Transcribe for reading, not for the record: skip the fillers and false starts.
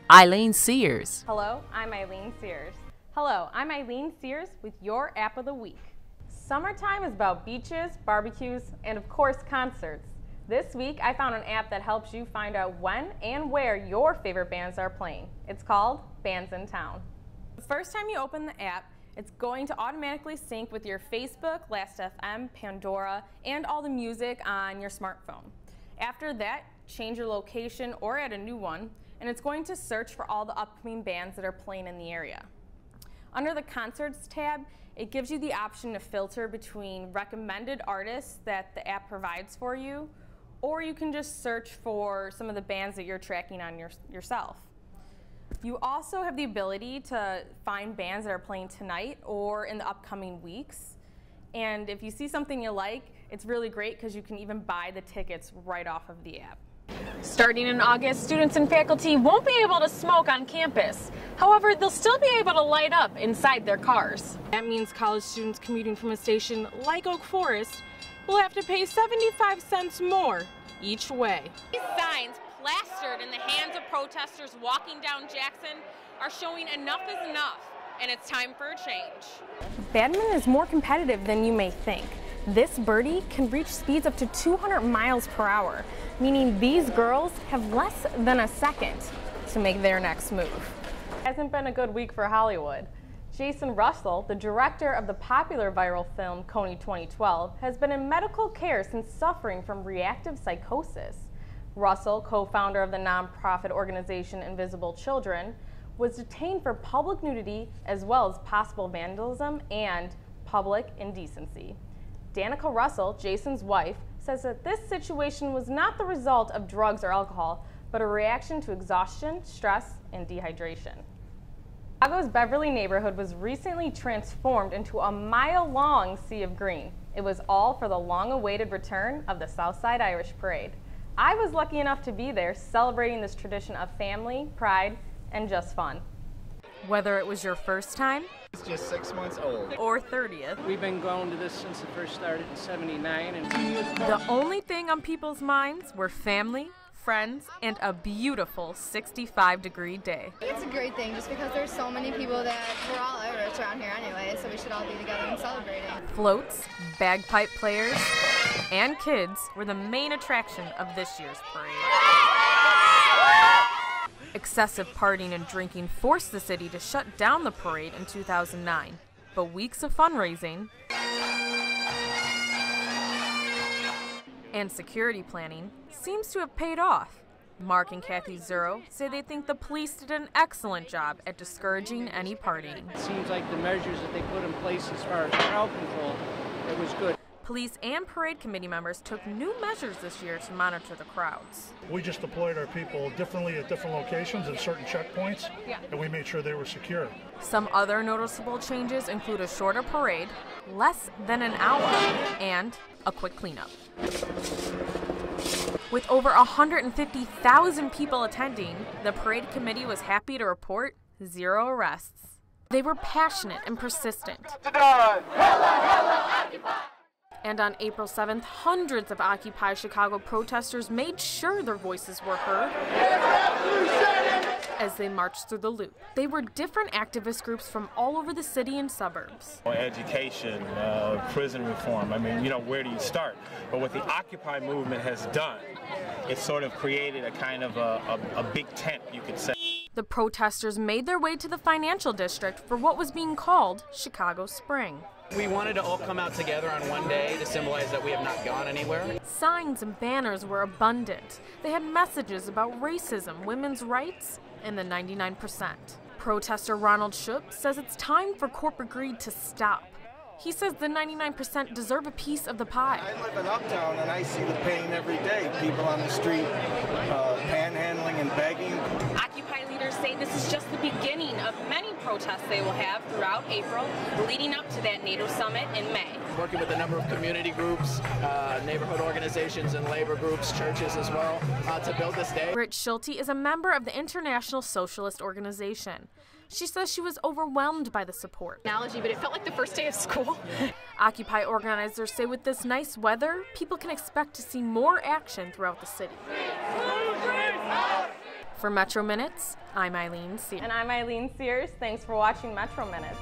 Eileen Sears. Hello, I'm Eileen Sears. Hello, I'm Eileen Sears with your App of the Week. Summertime is about beaches, barbecues, and of course concerts. This week I found an app that helps you find out when and where your favorite bands are playing. It's called Bands in Town. The first time you open the app, it's going to automatically sync with your Facebook, Last.fm, Pandora, and all the music on your smartphone. After that, change your location or add a new one, and it's going to search for all the upcoming bands that are playing in the area. Under the Concerts tab, it gives you the option to filter between recommended artists that the app provides for you, or you can just search for some of the bands that you're tracking on yourself. You also have the ability to find bands that are playing tonight or in the upcoming weeks. And if you see something you like, it's really great because you can even buy the tickets right off of the app. Starting in August, students and faculty won't be able to smoke on campus. However, they'll still be able to light up inside their cars. That means college students commuting from a station like Oak Forest will have to pay 75 cents more each way. These signs plastered in the hands of protesters walking down Jackson are showing enough is enough, and it's time for a change. Badminton is more competitive than you may think. This birdie can reach speeds up to 200 miles per hour, meaning these girls have less than a second to make their next move. Hasn't been a good week for Hollywood. Jason Russell, the director of the popular viral film Kony 2012, has been in medical care since suffering from reactive psychosis. Russell, co-founder of the nonprofit organization Invisible Children, was detained for public nudity as well as possible vandalism and public indecency. Danica Russell, Jason's wife, says that this situation was not the result of drugs or alcohol, but a reaction to exhaustion, stress, and dehydration. Chicago's Beverly neighborhood was recently transformed into a mile-long sea of green. It was all for the long-awaited return of the Southside Irish Parade. I was lucky enough to be there celebrating this tradition of family, pride, and just fun. Whether it was your first time, it's just 6 months old, or 30th, we've been going to this since it first started in '79, and the only thing on people's minds were family, friends, and a beautiful 65-degree day. It's a great thing just because there's so many people that we're all Irish around here anyway, so we should all be together and celebrating. Floats, bagpipe players, and kids were the main attraction of this year's parade. Excessive partying and drinking forced the city to shut down the parade in 2009, but weeks of fundraising and security planning seems to have paid off. Mark and Kathy Zuro say they think the police did an excellent job at discouraging any partying. it seems like the measures that they put in place as far as crowd control, it was good. Police and parade committee members took new measures this year to monitor the crowds. We just deployed our people differently at different locations and certain checkpoints, and we made sure they were secure. Some other noticeable changes include a shorter parade, less than an hour, and a quick cleanup. With over 150,000 people attending, the parade committee was happy to report 0 arrests. They were passionate and persistent. And on April 7th, hundreds of Occupy Chicago protesters made sure their voices were heard as they marched through the Loop. They were different activist groups from all over the city and suburbs. Education, prison reform, I mean, where do you start? But what the Occupy movement has done, it's sort of created a kind of a big tent, you could say. The protesters made their way to the financial district for what was being called Chicago Spring. We wanted to all come out together on one day to symbolize that we have not gone anywhere. Signs and banners were abundant. They had messages about racism, women's rights, and the 99%. Protester Ronald Shoup says it's time for corporate greed to stop. He says the 99% deserve a piece of the pie. I live in Uptown and I see the pain every day. People on the street panhandling and begging. Occupy leaders say this is just the beginning of many protests they will have throughout April, leading up to that NATO summit in May. Working with a number of community groups, neighborhood organizations and labor groups, churches as well, to build this day. Britt Schulte is a member of the International Socialist Organization. She says she was overwhelmed by the support. Analogy, but it felt like the first day of school. Occupy organizers say with this nice weather, people can expect to see more action throughout the city. For Metro Minutes, I'm Eileen Sears. And I'm Eileen Sears. Thanks for watching Metro Minute.